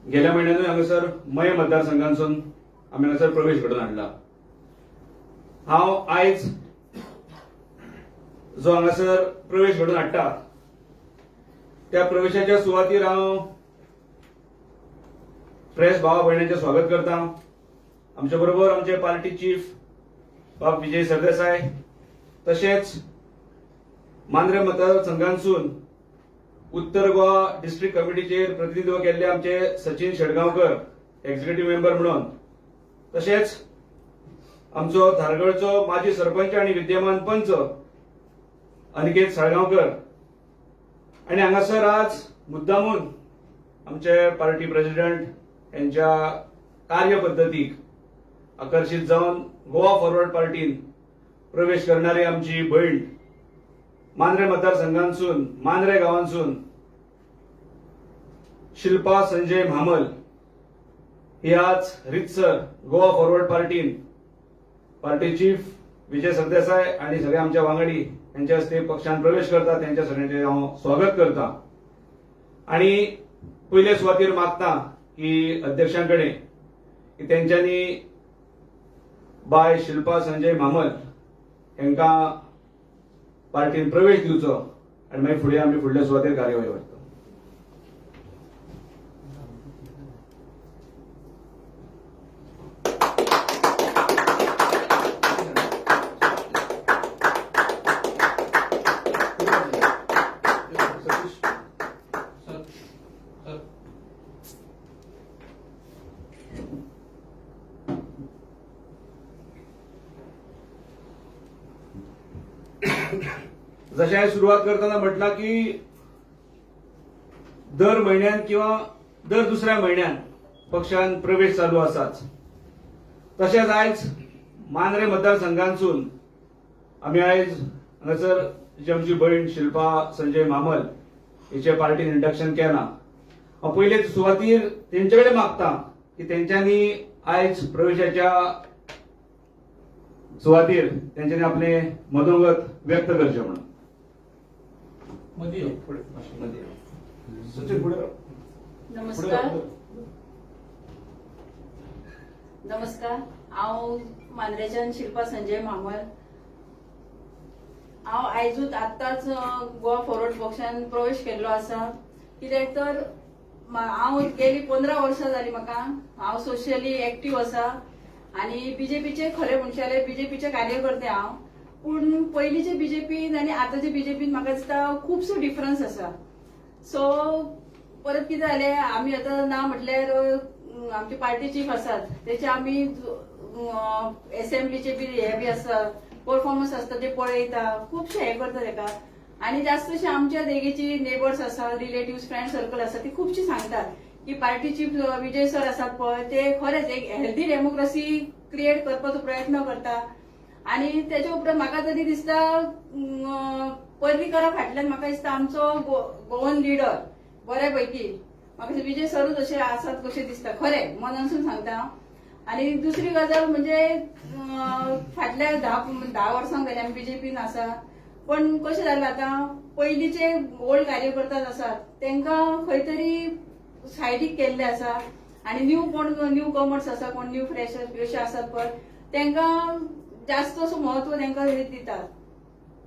गेल्या महिन्यातून हांगासर मय मतदारसंघांसून आम्ही हांगासर प्रवेश घडोवन हाडला। हांव आयज जो हांगासर प्रवेश घडोवन हाडटा त्या प्रवेशाच्या सुवातेर हांव प्रेस भावा भयणांचे स्वागत करता। आमचे बरोबर आमचे पार्टी चीफ बाब विजय सरदेसाय, तशेंच मांद्रे मतदारसंघांसून उत्तर गोवा डिस्ट्रिक्ट कमिटीचेर प्रतिनिधित्व केल्ले आमचे सचिन शेडगांवकर एक्झिक्युटिव्ह मेंबर म्हणून, तशेंच आमचो धारगळचो माजी सरपंच आणि विद्यमान पंच अनिकेत साळगांवकर, आणि हांगासर आज मुद्दामून आमचे पार्टी प्रेसिडेंट यांच्या कार्यपद्धतीक आकर्षित जावन गोवा फॉरवर्ड पार्टीन प्रवेश करणारी आमची भयण मांद्रे मतदारसंघांसून मांद्रे गांवांसून शिल्पा संजय म्हामल ही आज रितसर Goa forward पार्टीन party chief Vijay Sardesai आणि सगळे आमच्या वांगडी यांच्या हस्ते पक्षान प्रवेश करता। त्यांच्या सगळ्यांचे हांव स्वागत करता आणि पयले सुवातेर मागता की अध्यक्षांकडे की त्यांच्यानी बाय शिल्पा संजय म्हामल हांकां पार्टीन प्रवेश दिवचो आणि मागीर फुडें आमी फुडल्या सुवातेर कार्यवाही करता। जशें सुरुवात करताना म्हटला की दर महिन्यान किंवा दर दुसऱ्या महिन्यान पक्षान प्रवेश चालू आसाच, तशेंच आयज मांद्रे मतदारसंघांसून आमी आयज हांगासर जी आमची भयण शिल्पा संजय म्हामल हिचे पार्टीन इंडक्शन केलां। हांव पयले सुवातेर तेंचे कडेन मागता की तेंच्यांनी आयज प्रवेशाच्या सुवातेर तेंच्यांनी आपले मनोगत व्यक्त करचे म्हणून। नमस्कार, हांव मांद्रेच्यान शिल्पा संजय म्हामल। हांव आयजूच आत्ताच गोवा फॉरवर्ड पक्षान प्रवेश केल्लो आसा, कित्याक तर हांव गेली 15 वर्सां जाली म्हाका। हांव सोशियली एक्टिव्ह आसा आणि बीजेपीचे खरे म्हणशाले बीजेपीचे कार्यकर्ते हांव, पूण पयलींचे बीजेपीन आनी आतांचे बीजेपीन म्हाका दिसता खुबसो डिफरन्स आसा। सो परत कितें जालें, आमी आतां ना म्हटल्यार आमचे पार्टी चीफ आसात तेचे आमी असेंब्लीचे बी हे बी आसा परफॉर्मन्स आसता ते पळयता, खुबशे हे करता तेका, आनी जास्तशे आमच्या देगेची नेबर्स आसा, रिलेटिव्ह फ्रेंड सर्कल आसा ती खुबशी सांगतात की पार्टी चीफ विजय सर आसात पळय ते खरेंच एक हेल्दी डेमोक्रेसी क्रिएट करपाचो प्रयत्न करता। आणि त्याच्या उपरांत म्हाका तरी दिसता पर्रीकरा फाटल्यान म्हाका दिसता आमचो गोवन लिडर बऱ्यापैकी म्हाका विजय सरूच अशे आसात कशें दिसता, खरें मनासून सांगता। आणि दुसरी गजाल म्हणजे फाटल्या 10 वर्सां जाली आमी बीजेपीन आसा, पण कशें जालें आतां पयलींचे ओल्ड कार्यकर्ता आसात तांकां खंय तरी सायडीक केल्ले आसा, आणि न्यू कमर्स आसा, कोण न्यू फ्रेशर्स अशे आसात पळय तांकां जास्त असो महत्व तांकां दितात।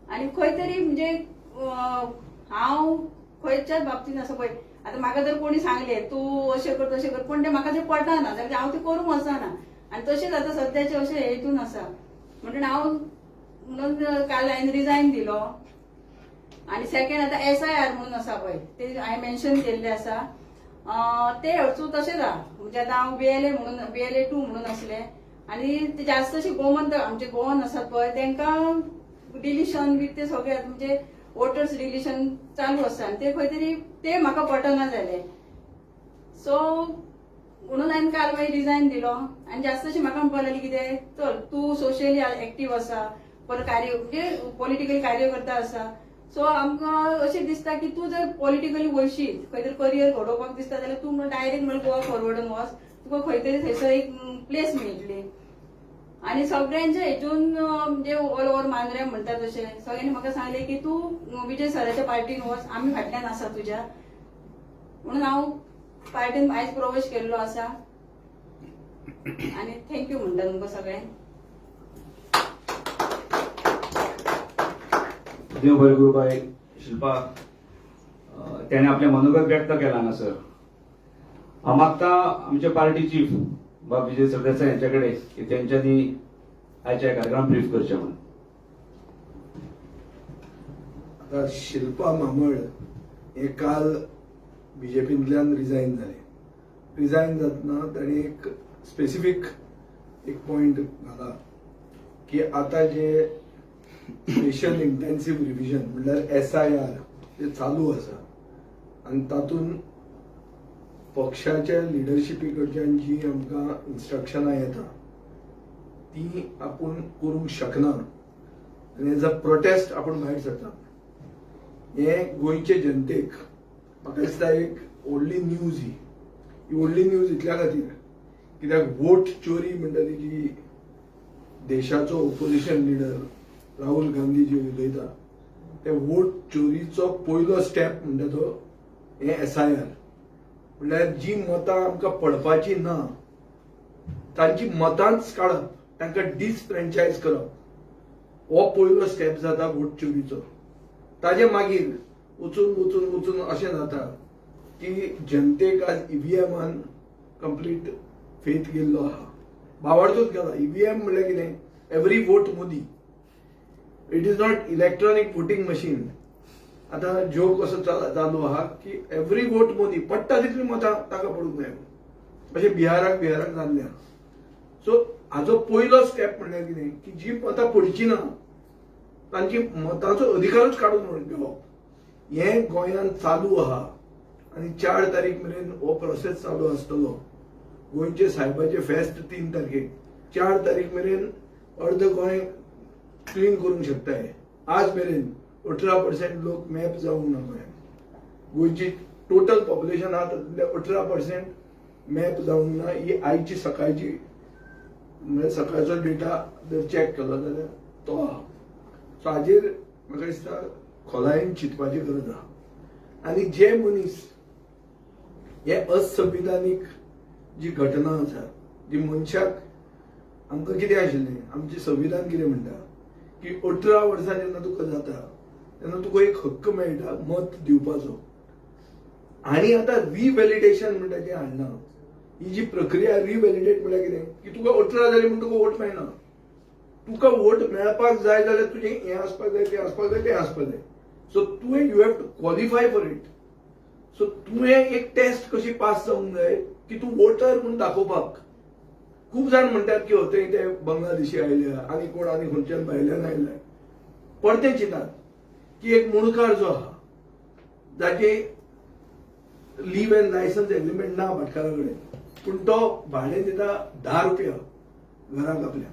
आणि खंय तरी म्हणजे हांव खंयच्याच बाबतींत आसा पळय, आतां म्हाका जर कोणी सांगले तूं अशें कर तशें कर, पण तें म्हाका तें पटना जाल्यार हांव तें करूंक वचना, आनी तशेंच आतां सद्याचे अशें हेतून आसा। म्हणून हांव म्हणून काल हांवें रिजायन दिलो, आनी सेकंड आतां SIR म्हणून आसा पळय ते हांवें मेन्शन केल्ले आसा, ते हरचू तशेंच आहा। म्हणजे आतां हांव BLA 2 म्हणून आसलें, आणि ते जास्त अशी गोमंतक आमचे गोवन आसात पळय तांकां डिलिशन बी ते सगळे म्हणजे वोटर्स डिलिशन चालू आसा, ते खंय तरी ते म्हाका पटना जालें। सो म्हणून हांवें काल मागीर रिजायन दिलो, आनी जास्त अशी म्हाका म्हणपाक लागली कितें चल तूं सोशियली एक्टिव्ह आसा, परत म्हणजे पॉलिटिकल कार्य करता आसा, सो आमकां अशें दिसता की तूं जर पॉलिटिकली वयशीत खंय तरी करियर घडोवपाक दिसता जाल्यार तूं डायरेक्ट म्हणून गोवा फॉरवर्डन वच, तुका खंय तरी थंयसर एक प्लेस मेळटली। आणि सगळ्यांच्या हेतून म्हणजे ऑल ओव्हर मांद्रे म्हणतात तशें सगळ्यांनी म्हाका सांगलें की तूं विजय सराच्या पार्टीन वच, आमी फाटल्यान आसा तुज्या, म्हणून हांव पार्टीन आयज प्रवेश केल्लो आसा आनी थँक्यू म्हणटा तुमकां सगळ्यांक. देव बरें करूं बाय शिल्पा. त्याने आपले मनोगत व्यक्त केला ना सर. हांव मागता आमचे पार्टी चीफ बाब विजय सरदेसाय यांच्याकडे की त्यांच्यानी आयच्या कार्यक्रम ब्रीफ करचे म्हणून. आता शिल्पा मामळ हे काल बीजेपींतल्यान रिजायन जाले. रिजायन जातना ताणी एक स्पेसिफीक एक पॉइंट घाला की आता जे स्पेशल इंटेन्सिव्ह रिव्हिजन म्हणल्यार SIR जे चालू आसा आनी तातूंत पक्षाच्या लिडरशिपी कडच्यान जी आमकां इन्स्ट्रक्शनां येता ती आपूण करूंक शकना आनी एज अ प्रोटेस्ट आपूण भायर सरता. हे गोंयचे जनतेक म्हाका दिसता एक व्हडली न्यूज ही व्हडली न्यूज इतल्या खातीर कित्याक वोट चोरी म्हणटा ती जी देशाचो ओपोजिशन लिडर राहुल गांधी जी उलयता ते वोट चोरीचो पयलो स्टेप म्हणटा तो हे SIR म्हणल्यार जी मतां आमकां पडपाची ना तांची मतांच काडप, तांकां डिसफ्रँचायज करप हो पयलो स्टेप जाता वोट चोरीचो. ताजे मागीर वचून वचून वचून अशें जाता की जनतेक आज EVMान कंप्लीट फेथ गेल्लो आहा. बावडतोच गेला. EVM म्हणल्यार कितें? Every vote Modi. It is not electronic voting machine. आता जोक असो चालू आहा की एवरी वोट मोदी, पडटा तितली मतां ताका पडूंक जाय अशें बिहाराक जाल्लें. सो हाजो पयलो स्टेप म्हणल्यार कितें की जी मतां पडची ना तांची मतांचो अधिकारच काडून घेवप. हे गोंयांत चालू आहा आनी 4 तारीख मेरेन हो प्रोसेस चालू आसतलो. गोंयचे साहेबाचे फेस्त 3 तारखेक. 4 तारीख मेरेन अर्द गोंय क्लीन करूंक शकताय. आज मेरेन 18% लोक मॅप जावंक ना गोंयांत. गोंयची टोटल पॉप्युलेशन आहा तातूंतले 18% मॅप जावंक ना. ही आयची सकाळची म्हणजे सकाळचो डेटा जर चॅक केलो जाल्यार तो आहा. सो हाजेर म्हाका दिसता खोलायेन चिंतपाची गरज आहा. आनी जे मनीस हे असंविधानीक जी घटना आसा जी मनशाक आमकां कितें आशिल्लें आमचें संविधान कितें म्हणटा की 18 वर्सां जेन्ना तुका जाता तेन्ना तुका एक हक्क मेळटा मत दिवपाचो. आनी आतां रिव्हॅलिडेशन म्हणटा जें हाडना ही जी प्रक्रिया रिव्हॅलिडेट म्हळ्यार कितें की तुका 18 जाली म्हूण तुका वोट मेळना. तुका वोट मेळपाक जाय जाल्यार तुजें हें आसपाक जाय तें आसपाक जाय तें आसपाक जाय. सो तुवें you have to qualify for it. So तुवें एक टेस्ट कशी पास जावंक जाय की तूं वोटर म्हणून दाखोवपाक. खूब जाण म्हणटात की थंय ते बांगलादेशी आयल्या आनी कोण आनी खंयच्यान भायल्यान आयल्या. परते चिंतात की एक मुणकार जो आहा जाचे लीव एंड लायसन्स एग्रीमेंट ना भाटकारा कडेन पूण तो भाडें दिता 10 रुपया घराक आपल्या.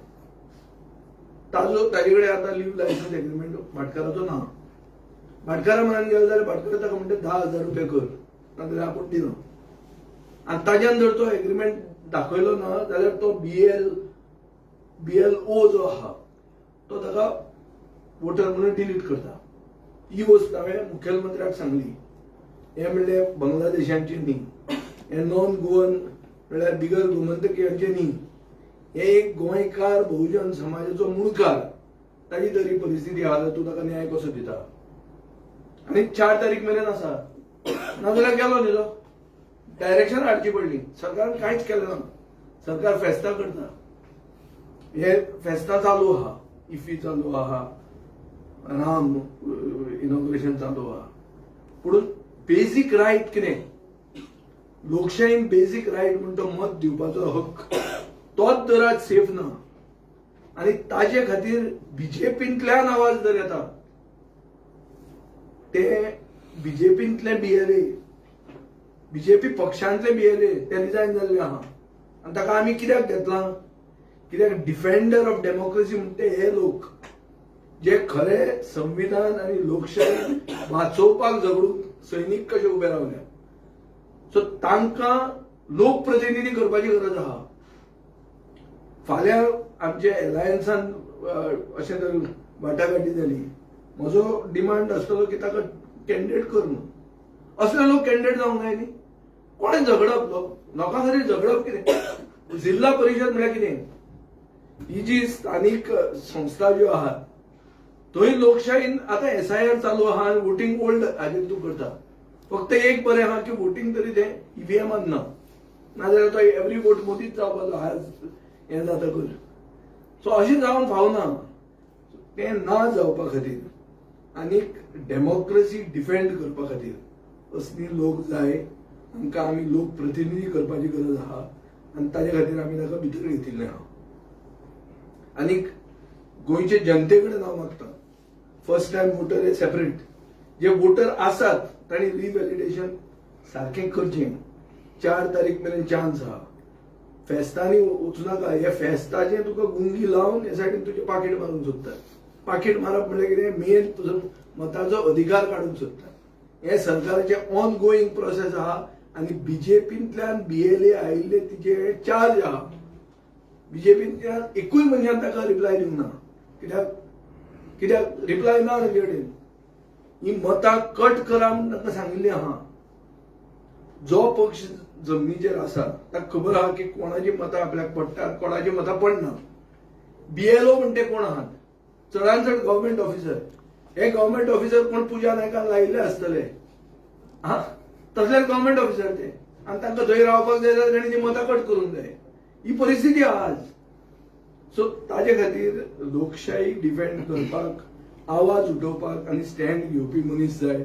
ताजे कडेन आतां लीव लायसन्स एग्रीमेंट भाटकाराचो ना. भाटकारा म्हणान गेलो जाल्यार भाटकारा ताका म्हणटा 10,000 रुपया कर नाजाल्यार आपूण दिना. आनी ताज्यान जर तो एग्रीमेंट दाखयलो ना जाल्यार तो BLO जो आहा तो ताका वोटर म्हणून डिलीट करता. ही वस्त हांवें मुखेलमंत्र्याक सांगली. हे म्हणले बांगलादेशांचे न्ही, हे नॉन गोवन म्हणल्यार बिगर गोमंतकीयांचे न्ही, हे एक गोंयकार बहुजन समाजाचो मुणकार. ताची तरी परिस्थिती आहा जाल्यार तूं ताका न्याय कसो दिता. आनी 4 तारीख मेरेन आसा नाजाल्यार गेलो न्ही तो. डायरेक्शन हाडची पडली. सरकारान कांयच केलें ना. सरकार फेस्तां करता. हे फेस्तां चालू आहा. इफ्फी चालू आहा, राम इनॉग्रेशन चालू आहा. पूण बेजीक रायट कितें? लोकशायेन बेजीक रायट म्हणटा मत दिवपाचो हक्क तोच जर आज सेफ ना. आनी ताजे खातीर बीजेपींतल्यान आवाज जर येता ते बीजेपींतले BLA बीजेपी पक्षांतले BLA ते रिजायन जाल्ले आहा. आनी ताका आमी कित्याक घेतलां? कित्याक डिफेंडर ऑफ डेमोक्रेसी म्हणटे हे लोक जे खरे संविधान आनी लोकशाही वाचोवपाक झगडून सैनीक कशे उबे रावल्या. सो तांकां लोकप्रतिनिधी करपाची गरज आहा. फाल्यां आमच्या एलायन्सान अशें जर वाटाघाटी जाली म्हजो डिमांड आसतलो की ताका कॅन्डिडेट कर म्हणून. असले लोक कॅन्डिडेट जावंक जाय न्ही. कोणें झगडप लोकां खातीर झगडप कितें? जिल्हा परिशद म्हळ्यार कितें? ही जी स्थानीक संस्था ज्यो आहात थंय लोकशायेन आतां SIR चालू आहा आनी वोटींग ओल्ड हाजेर तूं करता. फक्त एक बरें आहा की वोटींग तरी तें EVM ना, नाजाल्यार तो एवरी वोट मोदीच जावपाचो आज हें जातकर. सो अशें जावंक फावना. तें ना जावपा खातीर आनीक डेमोक्रेसी डिफेंड करपा खातीर असली लोक जाय. आमकां आमी लोक प्रतिनिधी करपाची गरज आहा आनी ताजे खातीर आमी ताका भितर घेतिल्ले आहा. आनीक गोंयचे जनते कडेन हांव मागता, फर्स्ट टायम वोटर हे सेपरेट. जे वोटर आसात तांणी रिव्हॅलिडेशन सारकें करचें. 4 तारीख मेरेन चान्स आहा. फेस्तांनी वचूनाका. हे फेस्ताचें तुका गुंगी लावन हे सायडीन तुजें पाकीट मारूंक सोदतात. पाकीट मारप म्हणल्यार कितें? मेन तुजो मताचो अधिकार काडूंक सोदतात. हे सरकाराचें ऑन गोईंग प्रोसेस आहा आनी BJPंतल्यान BLA आयिल्ले तिचे चार्ज आहा. BJPंतल्यान एकूय मनशान ताका रिप्लाय दिवंक ना. कित्याक रिप्लाय ना ताचे कडेन. ही मतां कट करा म्हूण ताका सांगिल्लें आहा. जो पक्ष जमनीचेर आसा ताका खबर आहा की कोणाची मतां आपल्याक पडटात, कोणाची मतां पडना. BLO म्हणटे कोण आहात? चडांत चड गव्हर्मेंट ऑफिसर. हे गव्हर्मेंट ऑफिसर कोण पुजा नायकान लायिल्ले आसतले. तसलेच गव्हर्मेंट ऑफिसर ते. आनी तांकां थंय रावपाक जाय जाल्यार तांणी ती मतां कट करूंक जाय. ही परिस्थिती आहा आज. सो ताजे खातीर लोकशाही डिफेंड करपाक, आवाज उठोवपाक आनी स्टँड घेवपी मनीस जाय.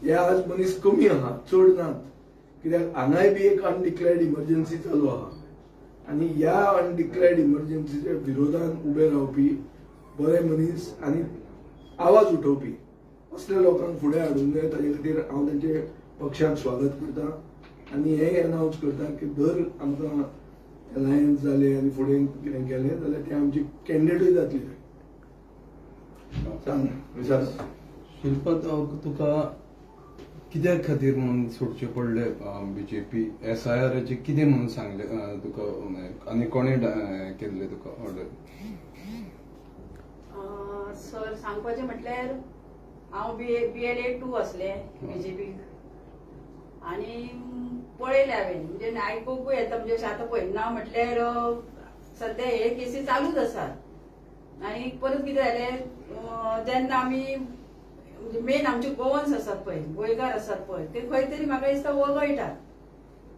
हे आज मनीस कमी आहा, चड नात. कित्याक हांगाय बी एक अनडिक्लेअर्ड इमर्जन्सी चालू आहा आनी ह्या अनडिक्लेअर्ड इमर्जन्सीच्या विरोधान उबे रावपी बरे मनीस आनी आवाज उठोवपी असल्या लोकांक फुडें हाडूंक जाय. ताजे खातीर हांव तांचे पक्षाक स्वागत करता आनी हेंय अनावन्स करता की दर आमकां अलायन्स जाले आनी फुडें कितें केलें जाल्यार ते आमची कॅन्डिडेटूय जातली. सांग विचार. शिल्पा, तुका कित्या खातीर म्हणून सोडचे पडले BJP? SIRचे कितें म्हणून सांगले तुका आनी कोणे केल्ले तुका ऑर्डर? सर सांगपाचें म्हटल्यार हांव BLA 2 असले BJP आनी पळयले हांवें. म्हणजे आयकूंकूय येता. म्हणजे आतां पळय ना म्हटल्यार सध्या हे केसी चालूच आसात. आनी परत कितें जालें, जेन्ना आमी म्हणजे मेन आमचे गोवन्स आसात पळय, गोंयकार आसात पळय, ते खंय तरी म्हाका दिसता वगळटात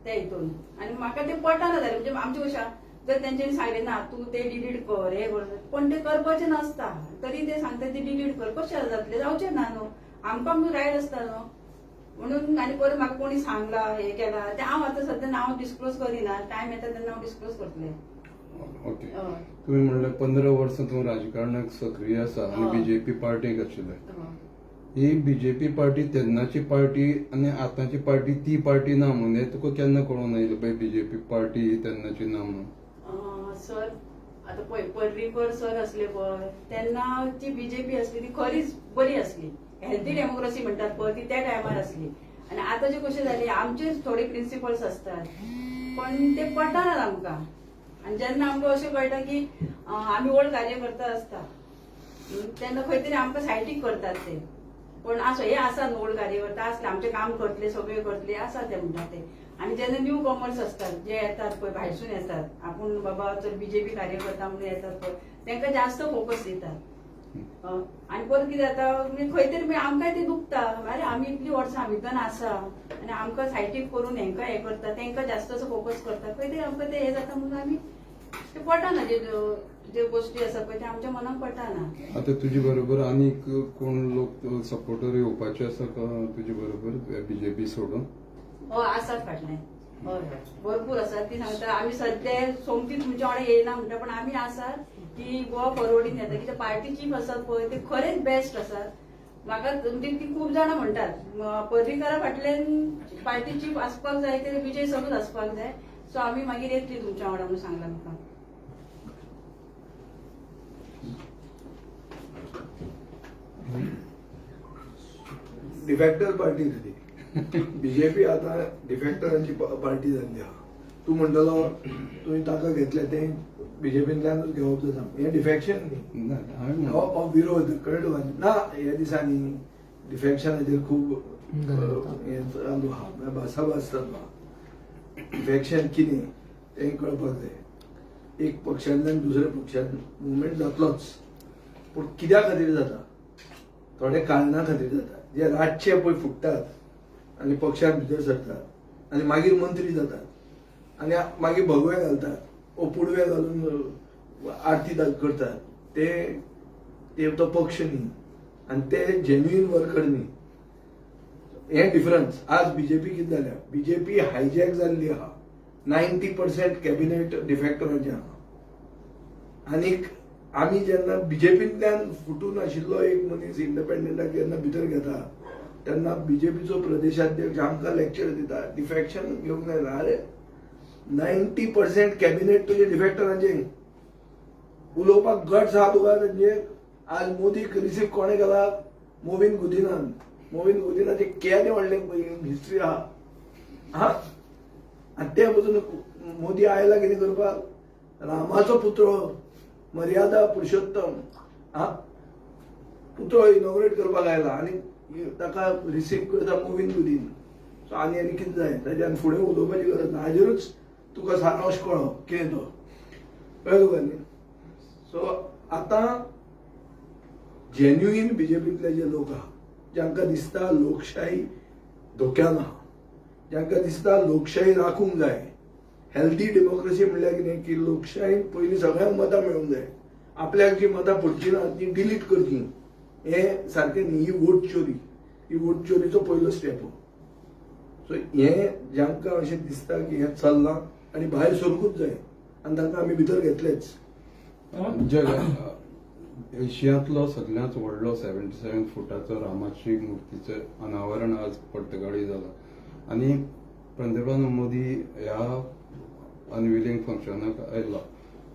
ते हितून. आनी म्हाका ते पटना जालें. म्हणजे आमचे कशें जर तेंच्यांनी सांगलें ना तूं ते डिलीट कर, हे कर, पण ते करपाचें नासता. तरी ते सांगतात ते डिलीट कर. कशें जातलें? जावचें ना न्हू. आमकां न्हू रायट आसता न्हू म्हणून. आनी परत म्हाका कोणी सांगला, हे केला, ते हांव आतां सध्या नांव डिस्क्लोज करिना. टायम येता तेन्ना हांव डिस्क्लोज करतलें. ओके. तुम्ही म्हणलें 15 वर्सां तूं राजकारणाक सक्रीय आसा आनी BJP पार्टीक आशिल्ले. ही BJP पार्टी तेन्नाची पार्टी आनी आतांची पार्टी ती पार्टी ना म्हणून हें तुका केन्ना कळून आयलें पळय BJP पार्टी ही तेन्नाची ना म्हणून? सर आता पळय पर्रीकर सर असले पळय तेन्ना जी BJP असली ती खरीच बरी असली. हेल्थी डेमोक्रेसी म्हणतात पळय ती त्या टायमार असली. आनी आतां जे कशें जालें आमचे थोडे प्रिन्सिपल्स असतात पण ते पटनात आमकां. आनी जेन्ना आमकां अशें कळटा की आमी ओल्ड कार्यकर्ता आसता तेन्ना खंय तरी आमकां सायटीक करतात ते. पण असो हे आसा न्हू ओल्ड कार्यकर्ता असले आमचे काम करतले सगळे करतले आसा ते म्हणटात ते. आनी जेन्ना न्यू कॉमर्स असतात जे येतात पळय भायरसून येतात, आपूण बाबा जर BJP कार्यकर्ता म्हणून येतात पळय तांकां जास्त फोकस दितात. आनी परत कितें जाता खंय तरी आमकांय ते दुखता. अरे आमी इतली वर्सां भितर आसा आनी आमकां सायटीक करून हेंकां हें करता तांकां जास्त असो फोकस करता. खंय तरी आमकां ते हें जाता म्हणून आमी ते पटना जे गोष्टी आसा पळय ते आमच्या मनाक पटना. आता तुजे बरोबर आनी कोण लोक सपोर्टर येवपाचे आसा का तुजे बरोबर BJP सोडून? हय आसात फाटल्यान. हय हय भरपूर आसात. ती सांगता आमी सध्या सोमती तुमच्या वांगडा येयना म्हणटा पण आमी आसात की गोवा फॉरवर्डीन येता. कित्याक पार्टी चीफ आसात पळय ते खरेच बेस्ट आसात. म्हाका म्हणजे ती खूब जाणां म्हणटात पर्रीकारा फाटल्यान पार्टी चीफ आसपाक जाय ते विजय सरूच आसपाक जाय. सो आमी मागीर येतली तुमच्या वांगडा म्हणून सांगला म्हाका. डिफॅक्टर पार्टी जाली. BJP आता डिफॅक्टरांची पार्टी जाल्ली आहा. तूं म्हणटलो तुवें ताका घेतलें तें BJPंतल्यानूच घेवप जाता. हें डिफॅक्शन न्ही. हो विरोध कळ्ळो ना. ह्या दिसांनी डिफॅक्शनाचेर खूब हें चालू आहा, भासाभास चालू आहा. डिफेक्शन कितें तें कळपाक जाय. एक पक्षांतल्यान दुसऱ्या पक्षांत मुवमेंट जातलोच, पूण कित्या खातीर जाता? थोडे कारणां खातीर जाता. जे रातचे पळय फुट्टात आनी पक्षांत भितर सरतात आनी मागीर मंत्री जातात आनी मागीर भगवे घालतात ओ पुडवे घालून आरती करतात, ते तो पक्ष न्ही आनी ते जेन्युइन वर्कर न्ही. हे डिफरन्स. आज बीजेपी कितें जाल्या? बीजेपी हायजॅक जाल्ली आहा. 90% कॅबिनेट डिफेक्टरांचे आहा. आनीक आमी जेन्ना बीजेपींतल्यान फुटून आशिल्लो एक मनीस इंडिपेंडंटाक जेन्ना भितर घेता तेन्ना बीजेपीचो प्रदेशाध्यक्ष आमकां लेक्चर दिता डिफेक्शन घेवंक जायना. अरे 90% कॅबिनेट तुजे डिफेक्टरांचे. उलोवपाक गट्स आहा तुका तांचे? आज मोदीक रिसीव कोणे केला? मोविन गुदिनान. मोविन गुदिनाचे केदे व्हडले हिस्ट्री आहा. आनी ते पसून मोदी आयला कितें करपाक? रामाचो पुतळो मर्यादा पुरुषोत्तम पुतळो इनॉग्रेट करपाक आयला आनी ताका रिसीव करता मोविन गुदीन. सो आनी कितें जाय? ताच्यान फुडें उलोवपाची गरज ना. हाजेरूच तुका सारांश कळ्ळो कितें तो. कळ्ळें तुका न्ही? सो आतां जेन्युइन बीजेपींतले जे लोक आहा, जांकां दिसता लोकशाही धोक्यान आहा, जांकां दिसता लोकशाही राखूंक जाय, हेल्दी डेमोक्रेसी म्हणल्यार कितें की लोकशाहीन पयलीं सगळ्यांक मतां मेळूंक जाय, आपल्याक जी मतां पडची ना ती डिलीट करची, हे सारकें न्ही. ही वोट चोरी. ही वोट चोरीचो पयलो स्टेप. सो हे जांकां अशें दिसता की हें चलना आनी भायर सरकूच जाय आनी तांकां आमी भितर घेतलेच. एशियांतलो सगळ्यांत व्हडलो 77 फुटाचो रामाची मुर्तीचें अनावरण आज पर्तगाळी जालां आनी पंतप्रधान मोदी ह्या अनविलिंग फंक्शनाक आयला.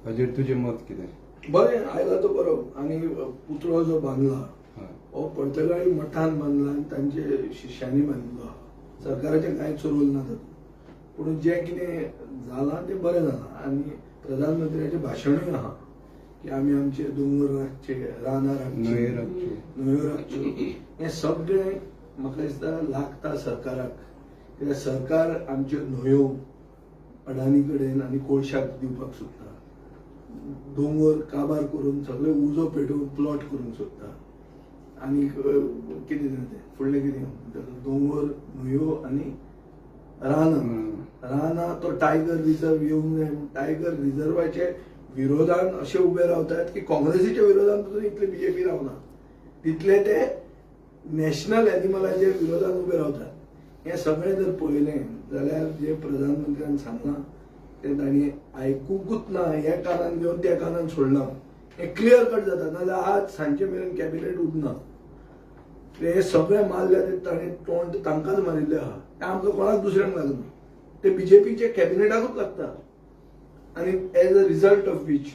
हाजेर तुजें मत कितें? बरें, आयला तो बरो. आनी पुतळो जो बांदला हो पर्तगाळी मठान बांदला आनी तांचे शिश्यांनी बांदिल्लो आहा. सरकाराचें कांय चोरवल ना तातूंत. पूण जें कितें जालां तें बरें जालां. आनी प्रधानमंत्र्याचें भाशणूय आहा की आमी आमचे दोंगर राखचे, रानां न्हंयो राखच्यो, राखच्यो. न्हंयो राखच्यो. हें सगळें म्हाका दिसता लागता सरकाराक. कित्याक सरकार आमच्यो न्हंयो अडानी कडेन आनी कोळशाक दिवपाक सोदता. दोंगर काबार करून सगळे उजो पेटोवन प्लॉट करूंक सोदता. आनी कितें तें फुडलें कितें दोंगर, न्हंयो आनी रानां तो टायगर रिझर्व येवंक जाय. टायगर रिझर्वाचे विरोधान अशे उबे रावतात की काँग्रेसीच्या विरोधान पसून इतले बीजेपी रावना, तितले ते नॅशनल एनिमलाच्या विरोधान उबे रावतात. हे सगळें जर पळयलें जाल्यार जे प्रधानमंत्र्यान सांगलां ते तांणी आयकुंकूच ना. हे कानान घेवन त्या कानान सोडलां. हे क्लियर कट जाता. नाजाल्यार आज सांजचे मेरेन कॅबिनेट उरना. हे सगळें मारले ताणें तोंड तांकांच मारिल्लें आहा. ते आमकां कोणाक दुसऱ्यांक लागना. ते बीजेपीचे कॅबिनेटाकूच लागता. आनी as a result of which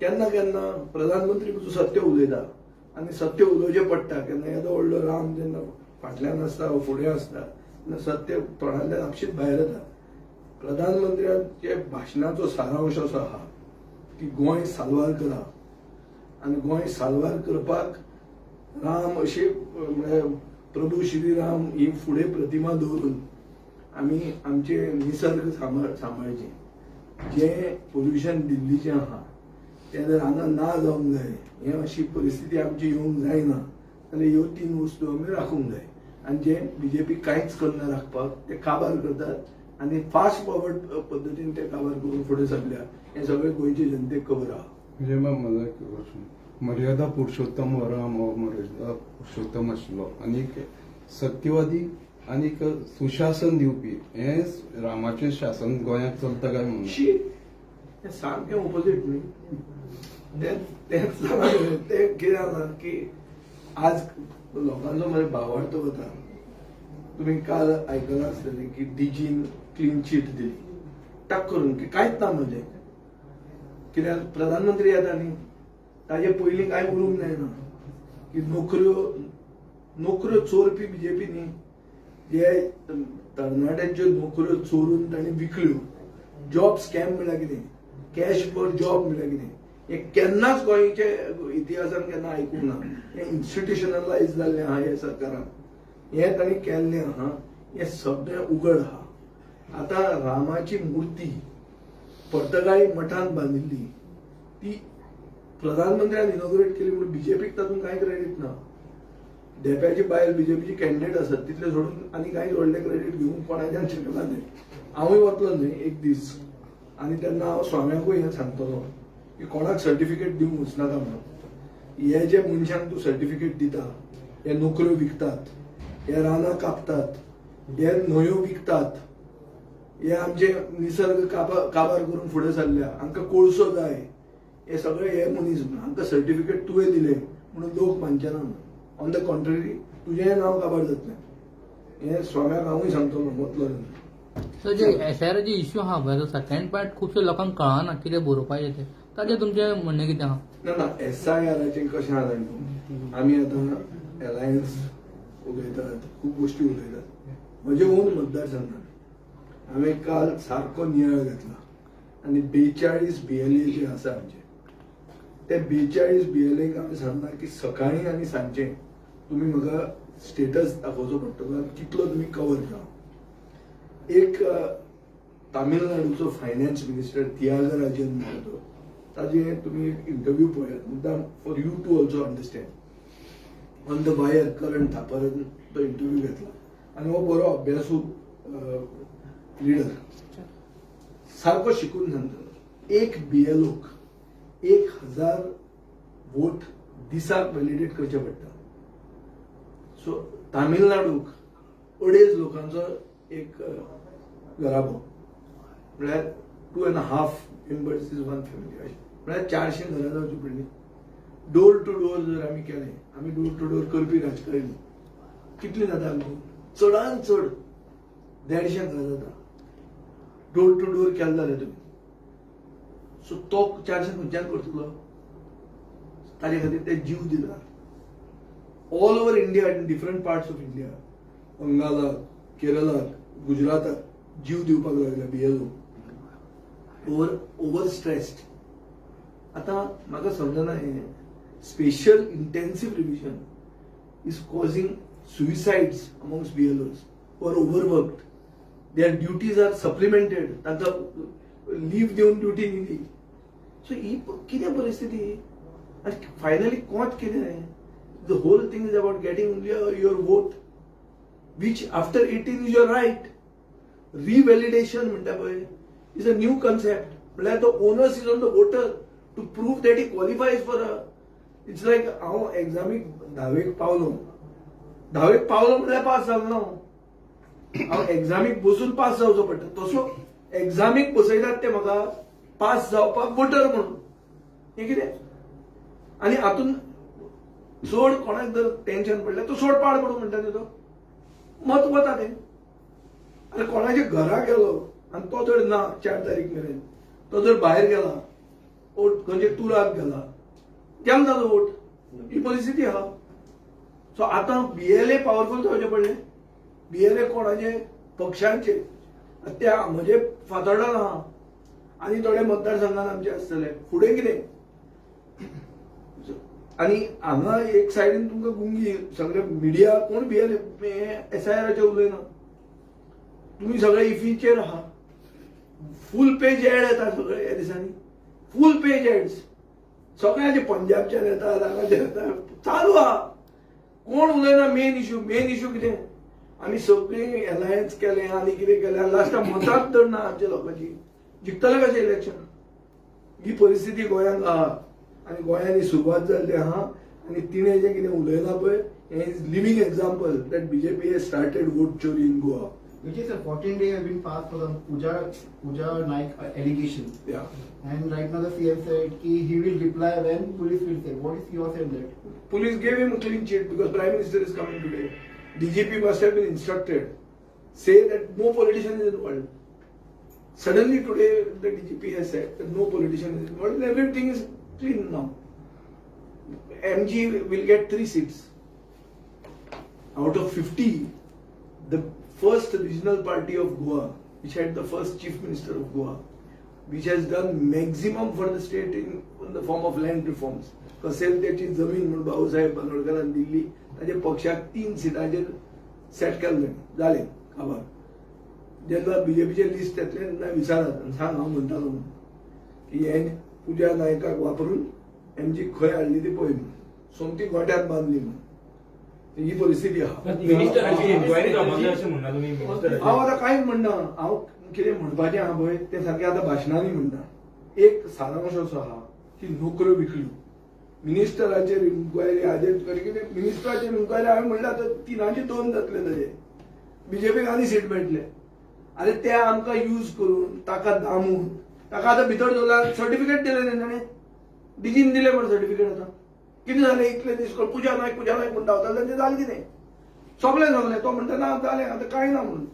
केन्ना केन्ना प्रधानमंत्री पसून सत्य उलयता आनी सत्य उलोवचें पडटा. केन्ना येदो व्हडलो राम जेन्ना फाटल्यान आसता वा फुडें आसता तेन्ना सत्य तोंडांतल्यान आपशींच भायर येता. प्रधानमंत्र्याचे भाशणाचो सारांश असो आहा की गोंय साल्वार करा आनी गोंय साल्वार करपाक राम अशे प्रभू श्रीराम ही फुडें प्रतिमा दवरून आमी आमचे निसर्ग सांबाळचे. जे पोल्युशन दिल्लीचें आहा तें जर हांगा ना जावंक जाय, हे अशी परिस्थिती आमची येवंक जायना जाल्यार ह्यो 3 वस्तू आमी राखूंक जाय. आनी जे बीजेपी कांयच करना राखपाक ते काबार करतात आनी फास्ट फॉरवर्ड पद्दतीन ते काबार करून फुडें सरल्या. हे सगळे गोंयचे जनतेक खबर आहा. म्हणजे म्हाजो एक प्रश्न, मर्यादा पुरुषोत्तम हो राम हो मर्यादा पुरुषोत्तम आशिल्लो आनीक सत्यवादी आनीक सुशासन दिवपी हे रामाचें शासन गोंयांत चलता काय म्हणून? तें सामकें ऑपोजीट न्ही. ते कितें जाता की आज लोकांचो मरे भावार्थ वता. तुमी काल आयकलां आसतलें की डीजीन क्लीन चीट दिली टाक करून की कांयच ना म्हणजे. कित्याक प्रधानमंत्री येता न्ही ताजे पयलीं कांय उरूंक जायना की नोकऱ्यो चोरपी बीजेपी न्ही. जे तरणाट्यांच्यो नोकऱ्यो चोरून तांणी विकल्यो. जॉब स्कॅम म्हळ्यार कितें, कॅश फॉर जॉब म्हळ्यार कितें, हे केन्नाच गोंयचे इतिहासान केन्ना आयकूंक ना. हे इन्स्टिट्युशनलायज जाल्लें आहा हे सरकारान. हे तांणी केल्लें आहा. हे सगळें उघड आहा. आता रामाची मूर्ती पर्तगाळी मठान बांधिल्ली ती प्रधानमंत्र्यान इनॉग्रेट केली म्हणून बीजेपीक तातूंत कांय क्रेडीट ना. डेप्याची बायल बीजेपीची कॅन्डिडेट आसत तितले सोडून आनी कांय व्हडले क्रेडीट घेवंक कोणाच्यान शकना न्ही. हांवूय वतलो न्ही एक दीस आनी तेन्ना हांव स्वाम्याकूय हें सांगतलो की कोणाक सर्टिफिकेट दिवंक वचनाका म्हणून. हे जे मनशांक तूं सर्टिफिकेट दिता हे नोकऱ्यो विकतात, हे रानां कापतात, हे न्हंयो विकतात, हे आमचे निसर्ग काबार करून फुडें सरल्या, हांकां कोळसो जाय, हे सगळे हे मनीस हांकां सर्टिफिकेट तुवें दिले म्हणून लोक मानचेना. ऑन द कॉन्ट्ररी तुजेंय नांव काबार जातलें. हे स्वाम्याक हांवूय सांगतलो वतलो तेन्ना. सो जे एसआयआराचे इश्यू आहा पळय तो सेकंड पार्ट खुबशे लोकांक कळना कितें बरोवपाचें तें ताजें तुमचें म्हणणें कितें आहा? ना SIRचें कशें आहा जाणा तूं, आमी आतां अलायन्स उलयतात, खूब गोश्टी उलयतात. म्हजे ओन मतदारसंघात हांवें काल सारको नियाळ घेतला आनी 42 BLA जे आसा आमचे ते 42 BLAक हांवें सांगला की सकाळीं आनी सांजचें तुमी म्हाका स्टेटस दाखोवचो पडटलो आनी कितलो तुमी कवर केला. एक तामिळनाडूचो फायनान्स मिनिस्टर थियागराजन म्हणतो ताजे तुमी इंटरव्यू पळयात मुद्दाम for you to also understand. On the wire current थापरान तो इंटरव्यू घेतला आनी हो बरो अभ्यासू लिडर सारको शिकून सांगता. एक BLOक 1000 वोट दिसाक व्हॅलिडेट करचे पडटा. सो तामिळनाडूक 2.5 लोकांचो एक घराबो म्हळ्यार 2.5 मेंबर्स इज वन फॅमिली म्हळ्यार 400 घरां जावची पडली. डोर टू डोर जर आमी केलें, आमी डोर टू डोर करपी राजकारणी कितली जाता आमकां? चडांत चड 150 घरां जाता. डोर टू डोर केले जाल्यार तुमी सो तो 400 खंयच्यान करतलो? ताजे खातीर ते जीव दिला. All over India in different parts of India, बंगालाक, केरळाक, गुजराताक जीव दिवपाक लागला BLO. Over stressed. आता म्हाका समजना हे special intensive revision is causing suicides amongst BLOs who are overworked. Their duties are supplemented. तांकां लीव दिवन ड्युटी दिली. सो ही कितें परिस्थिती? आनी फायनली कोंत कितें? The whole thing is about getting only your vote which after 18 is your right. Revalidation म्हणटा पळय is a new concept. म्हळ्यार the onus is on the voter to prove that he qualifies for a. It's like हांव एग्जामीक 10वेक पावलो म्हळ्यार pass जालो ना. हांव एग्जामीक बसून pass जावचो पडटा. तसो एग्जामीक बसयतात ते म्हाका पास जावपाक वोटर म्हणून. हें कितें? आनी हातून चड कोणाक जर टेन्शन पडलें तो सोड पाड पडूं म्हणटा न्ही तो. मत वता तें. आनी कोणाच्या घरा गेलो आनी तो जर ना 4 तारीख मेरेन, तो जर भायर गेला खंयचे टुराक गेला, केन्ना जालो वोट? ही परिस्थिती आहा. सो आतां BLA पावरफूल जावचे पडले. BLA कोणाचे? पक्षांचे. त्या म्हजे फातोर्डान आहा आनी थोडे मतदारसंघान आमचे आसतले. फुडें कितें? आनी हांगा एक सायडीन तुमकां गुंगी सगळे मिडिया कोण SIRचे उलयना. तुमी सगळे इफीचेर आहा. फूल पेज एड येता सगळे ह्या दिसांनी. फूल पेज एड्स सगळ्यांचे पंजाबच्यान येतात, हांगाचे येतात, चालू आहा. कोण उलयना मेन इश्यू कितें? आमी सगळीं अलायन्स केलें आनी कितें केलें लास्टाक मतांच धर ना आमच्या लोकांची. जिखतले कशें इलेक्शन? ही परिस्थिती गोंयांत आहा आनी गोंयांत ही सुरवात जाल्ली आहा. आनी तिणें जें कितें उलयलां पळय हें is living example that BJP has started vote chori in Goa. Which is a 14-day have been passed for the Pooja Naik allegation. Yeah. And right now the CM said he will reply when police will say. What is your say on that? Police gave him a clean sheet because Prime Minister is coming today. DGP must have been instructed. Say that no politician is involved. Suddenly today the DGP has said that no politician is involved and everything is clean now. MG will get 3 seats. Out of 50, the first regional party of Goa, which had the first chief minister of Goa, which has done maximum for the state in the form of land reforms. कसेल त्याची जमीन म्हणून भाऊसाहेब बांदोडकरान दिल्ली ताचे पक्षाक 3 सिटांचेर set केल्ले जाले काबार. जेन्ना बीजेपीचे list येतले तेन्ना विचारात आनी सांग हांव म्हणटालो म्हणून की हे पुजा नायकाक वापरून एमजी खंय हाडली ती पळय म्हणून सोमती गोट्यात बांदली म्हणून ही परिस्थिती आहा. मिनिस्टरांची इन्क्वायरी जावपाची अशें म्हणना तुमी मिनिस्टरांची. हांव आतां कांयच म्हणना, हांव कितें म्हणपाचें आहा पळय तें सारकें आतां भाशणांनी म्हणटा. एक सारांश असो आहा की नोकऱ्यो विकल्यो, मिनिस्टराचेर इन्क्वायरी हाजेर कितें मिनिस्टराचेर इन्क्वायरी हांवें म्हणल्यार आतां 3-2 जातले ताजे, बीजेपीक आनी सीट मेळटले. आरे ते आमकां यूज करून ताका दामून ताका आतां भितर दवरला सर्टिफिकेट दिलें न्ही ताणें, डिजीन दिलें मरे सर्टिफिकेट. आतां कितें जालें इतले दीस पुजा नायक म्हणटा वताले तें जालें कितें? सोंपलें. तो म्हणटा ना जालें आतां कांय ना म्हणून.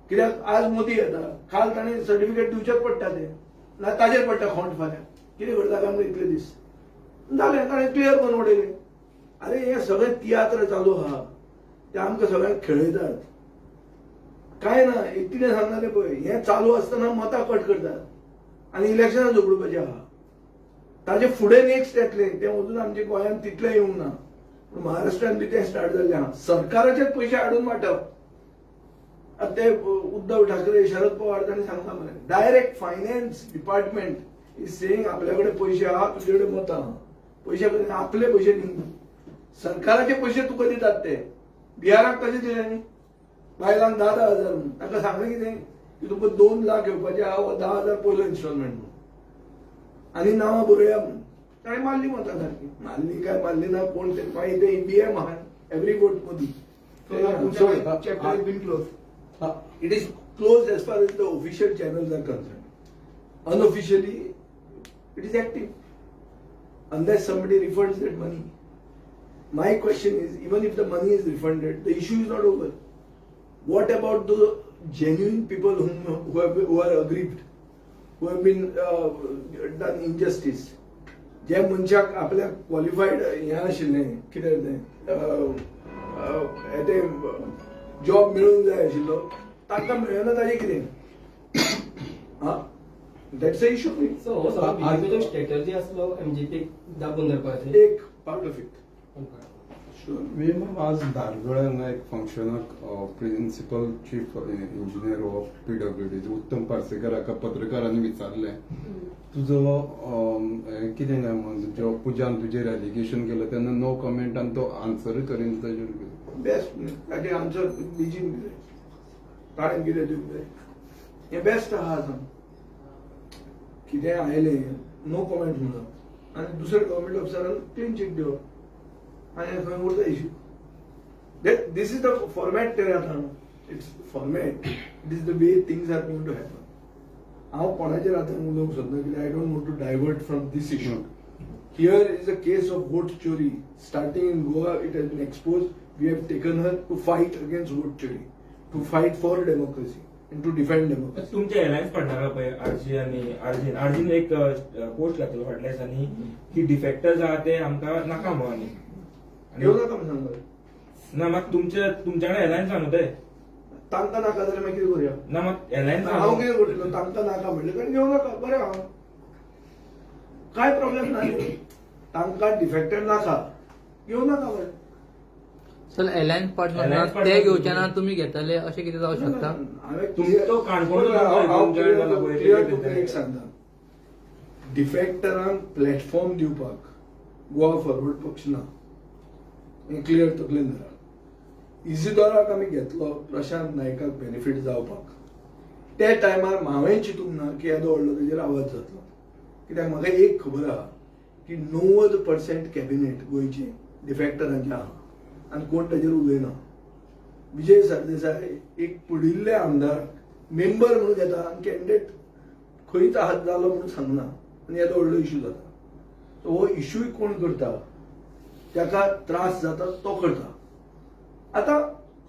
कित्याक आज मोदी येता, काल ताणें सर्टिफिकेट दिवचेच पडटा तें ना ताजेर पडटा खोंट फाल्यां. कितें करता काय म्हणून इतले दीस जालें ताणें क्लियर करून उडयलें. अरे हे सगळें तियात्र चालू आहा ते आमकां सगळ्यांक खेळयतात. काय ना एक कितें सांगना पळय, हें चालू आसतना मतां कट करतात आनी इलेक्शनां झगडपाचें आहा. ताजे फुडें नेक्स्ट येतलें तें अजून आमच्या गोंयांत तितलें येवंक ना. पूण महाराष्ट्रांत बी तें स्टार्ट जाल्लें आहा. सरकाराचेच पयशे हाडून वांटप. आतां ते उद्धव ठाकरे, शरद पवार तांणी सांगला मरे direct finance department is saying आपल्या कडेन पयशे आहा, तुजे कडेन मतां आहा. पयशे कडेन आपले पयशे न्ही, सरकाराचे पयशे तुका दितात ते. बिहाराक तशें दिले न्ही, बायलांक 10,000 म्हणून. ताका सांगलें कितें की तुका 2 लाख येवपाचे आहा वा 10,000 पयलो इन्स्टॉलमेंट म्हणून आनी नांवां बरोवया म्हणून. ताणें मारली मतां सारकी. मारली काय मारली ना कोण ते मागीर ते ईव्हीएम आहा एवरी वोट मदीं. Chapter has been closed. It is closed as far as the official channels are concerned. Unofficially, it is active. Unless somebody refunds that money. My question is, even if the money is refunded, the issue is not over. What about the genuine people who are aggrieved, who have been done injustice? जे मनशाक आपल्या qualified हें आशिल्लें कितें तें job मेळूंक जाय आशिल्लो तांकां मेळना ताजें कितें? हा दॅट्स अ इशू. सो हो सगळो बीजेपीचो स्ट्रॅटर्जी आसलो एमजीपीक दाबून धरपाचें. एक पार्ट ऑफ इट. आज धारगळ्यान एक फंक्शनाक principal chief engineer of PWD Uttam Parsekar हाका पत्रकारांनी विचारलें तुजो कितें काय म्हणून जो पुजान तुजेर एलिगेशन केलं तेन्ना नो कमेंट आनी तो आन्सर करीन ताजेर बेस्ट ताजें आन्सर बेजीन दिलें. ताणें कितें दिवंक जाय हें बेस्ट आहा. आतां कितें आयलें नो कमेंट म्हणून आनी दुसऱ्या गव्हर्मेंट ऑफिसरान क्लीन चीट दिवप आनी खंय उरता issue. This is the format there आतां. It's format. It is the way things are going to happen. हांव कोणाचेर आतां उलोवंक सोदना कित्याक I don't want to divert from this issue. Here is a case of vote chori. Starting in Goa, it has been exposed. We have taken her to fight against vote chori, to fight for democracy and to defend democracy. तुमचे alliance partner पळय RG आनी आर्जीन एक post घातलो फाटल्या दिसांनी की defectors आहा ते आमकां नाका म्हणून. घेवं नाका म्हणून सांगता ना म्हाका तुमच्याकडे अलायन्स सांगू ते तांकां नाका जाल्यार मागीर कितें करुया? ना म्हाका अलायन्स हांव कितें करतलो? तांकां नाका म्हणलें कारण घेवं नाका बरें आहा, कांय प्रॉब्लेम ना. तांकां डिफेक्टेड नाका घेवं नाका बरें. सर अलायन्स पार्टनर ते घेवचे ना तुमी घेतले अशें कितें जावं शकता? तुमचो काणकोण क्लियर तुका एक सांगता, डिफेक्टरांक प्लॅटफॉर्म दिवपाक गोवा फॉरवर्ड पक्ष ना. हें क्लियर तकलेन धरा. इजिदोराक आमी घेतलो प्रशांत नायकाक बेनिफीट जावपाक. त्या टायमार हांवें चिंतूंक ना की येदो व्हडलो तेजेर आवाज जातलो. कित्याक म्हाका एक खबर आहा की 90% कॅबिनेट गोंयचे डिफेक्टरांचे आहा आनी कोण ताजेर उलयना. विजय सरदेसाय एक पडिल्ले आमदार मेंबर म्हणून घेता आनी कॅन्डिडेट खंयच हात जालो म्हणून सांगना आनी येदो व्हडलो इश्यू जाता. सो हो इश्यूय कोण करता, ताका त्रास जाता तो करता. आतां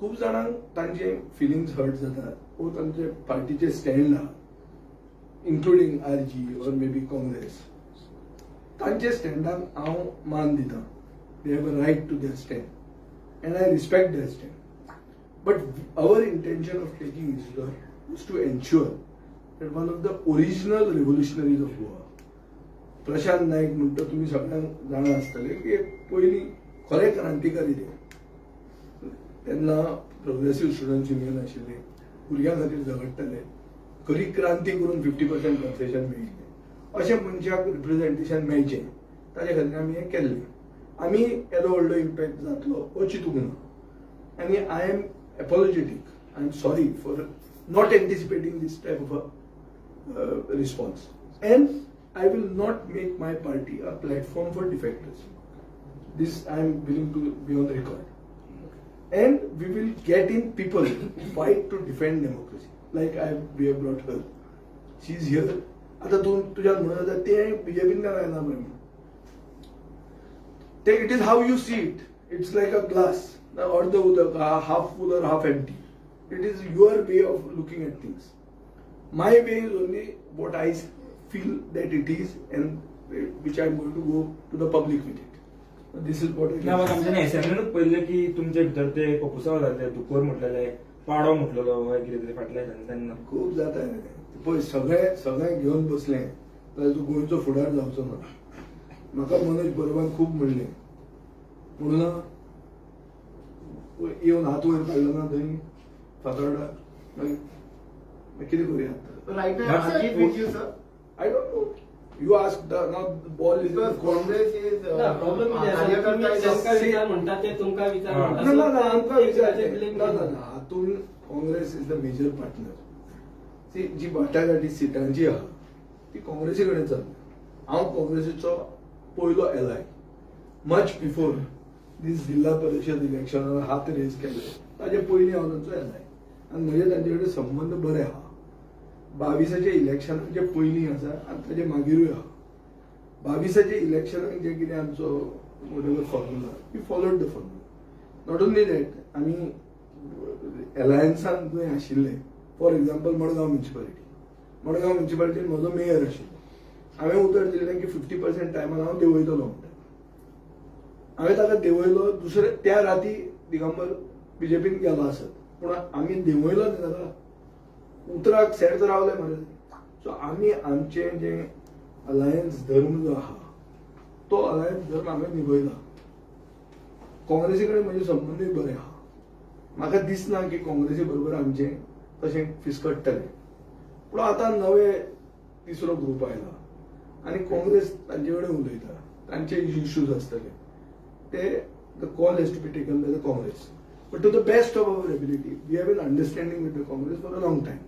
खूब जाणांक तांचे फिलिंग्स हर्ट जातात वो तांचे पार्टीचे स्टँड आहा, including RG or maybe Congress. तांचे स्टँडाक हांव मान दितां. They have a right to their stand and I respect their stand. But our intention of taking Isidore was to ensure that one of the original revolutionaries of Goa, Prashant Naik म्हणटा तुम्ही सगळ्यांक जाणा आसतले की पयलीं खरे क्रांतिकारी ते. तेन्ना प्रोग्रेसिव्ह स्टुडंट्स युनियन आशिल्लें, भुरग्यां खातीर झगडटले, खरी क्रांती करून 50% कन्सेशन मेळटलें, अशे मनशाक रिप्रेझेंटेशन मेळचें ताचे खातीर आमी हें केल्लें. आमी येदो व्हडलो इम्पॅक्ट जातलो हो चिंतूंक ना, आनी I am apologetic, I am sorry for not anticipating this type of a response, and I will not make my party a platform for defectors. This I am willing to be on record. And we will get in people who fight to defend democracy. Like we have brought her. She is here. आता तुझ्या म्हणत होता ते बीजेपीन काय ना म्हणून. It is how you see it. It's like a glass, or the half full or half empty. It is your way of looking at things. My way is only what I feel that it is, and which I am going to go to the public with it. This is what I ना मग आमच्या एसएमएनूच पहिले की तुमच्या भितर ते कपुसा जातले, दुकोर म्हटलेले, पाडो म्हटलेलो, वा कितें तरी फाटल्या तेन्ना खूप जाता पळय, सगळे घेवन बसले जाल्यार तूं गोंयचो फुडार जावचो ना. म्हाका मनोज बरोबान खूब म्हणलें, म्हणून येवन हात वयर काडलो ना थंय फातोर्डा, मागीर कितें करुया. Right now, Ajit with you, sir. I don't know. You ask now the ball is Because Congress is problem विचार म्हणतात ते तुमका विचार म्हणतात. No, आमकां विचार blame करतात. हातून Congress is the major partner. ती जी वाटाघाटी सिटांची आहा ती काँग्रेसी कडेन चलता. हांव काँग्रेसीचो पयलो एलाय. मच बिफोर दीस जिल्हा परिषद इलेक्शनार हात रेज केले ताजे पयलीं हांव तांचो एलाय, आनी म्हजे तांचे कडेन संबंद बरे आहा. 22चे इलेक्शनाचे पयलीं आसा आनी ताजे मागीरूय आहा. 22चे इलेक्शनाक जे कितें आमचो whatever formula, we followed the formula. Not only that, आमी एलायन्सान थंय आशिल्ले. फॉर एक्झाम्पल मडगांव म्युन्सिपालिटीन म्हजो मेयर आशिल्लो. हांवें उतर दिल्लें की 50% टायमान हांव देंवयतलो म्हणटा. हांवें ताका देंवयलो. दुसरे त्या राती दिगंबर बीजेपीन गेलो आसत, पूण आमी देंवयलो न्ही ताका, उतराक सेट रावले मरे. सो आमी आमचें जें अलायन्स धर्म जो आहा तो अलायन्स धर्म हांवें निभयला. काँग्रेसी कडेन म्हजे संबंदूय बरे आहा. म्हाका दिसना की काँग्रेसी बरोबर आमचें तशें फिसकट्टलें. पूण आतां नवे तिसरो ग्रूप आयला आनी काँग्रेस तांचे कडेन उलयता, तांचे इश्यूज आसतले ते the call has to be taken by the Congress. But to the best of our ability, we have been understanding with the Congress for a long time.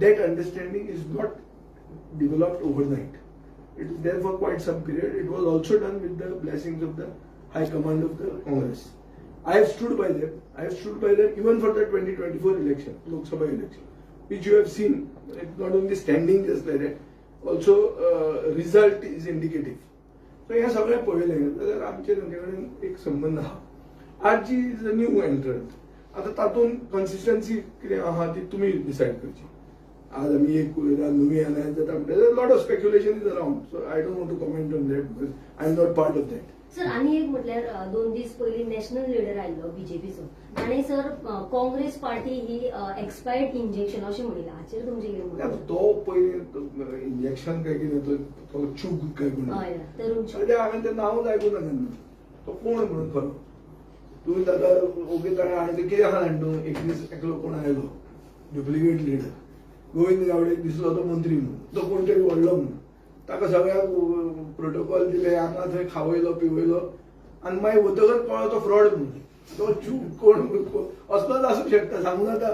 That understanding is not developed overnight. It is there for quite some period. It was also done with the blessings of the High Command of the Congress. I have stood by them. I have stood by them even for the 2024 election, Lok Sabha election, which you have seen. It's not only standing just like that, also result is indicative. So ह्या सगळ्या पळयलें जाल्यार आमचे तांचे कडेन एक संबंद आहा. RG is a new entrant. आता तातूंत कन्सिस्टन्सी कितें आहा ती तुमी डिसायड करची. आज आमी एक उलयता नवी अलायन्स जाता म्हणटा, lot of speculation is around. So I don't want to comment on that because I am not part of that. Sir आनी एक म्हटल्यार 2 दीस पयलीं नॅशनल लिडर आयिल्लो बीजेपीचो, ताणें सर काँग्रेस पार्टी ही एक्सपायर्ड इंजेक्शन अशें म्हणिल्लें. हाचेर तुमचें कितें म्हणणें? तो पयलीं इंजेक्शन काय कितें तो चूक काय कोण हांवें तें नांवच आयकूं ना केन्ना. तो कोण म्हणून खरो तुवें ताका ओके ताणें आनी कितें आहा जाणा एक दीस एकलो कोण आयलो डुप्लिकेट लिडर गोविंद गावडेक दिसलो तो मंत्री म्हणून, तो कोण तरी व्हडलो म्हणून. ताका सगळ्याक प्रोटोकॉल दिले, हांगा थंय खावयलो पिवयलो आनी मागीर वतकच कळ्ळो तो फ्रॉड म्हणून. तो चूक कोण असलोच आसूंक शकता, सांगूं नाका.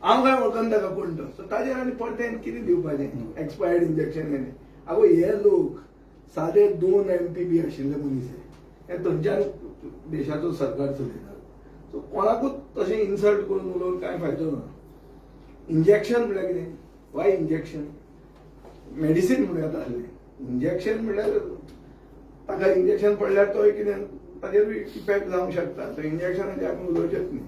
हांव काय वळखना ताका कोण तो. सो ताजेर आनी परतें कितें दिवपाचें एक्सपायर्ड इंजेक्शन हें. आगो हे लोक सादे 2 MP बी आशिल्ले मनीस हे थंयच्यान देशाचो सरकार चलयतात. सो कोणाकूच तशें इन्सल्ट करून उलोवन कांय फायदो ना. इंजेक्शन म्हळ्यार कितें? Y injection? मेडिसीन म्हणून येता आसलें. इंजेक्शन म्हळ्यार ताका इंजेक्शन पडल्यार तो कितें ताजेरूय इफेक्ट जावंक शकता. इंजेक्शनाचेर आमी उलोवचेंच न्ही.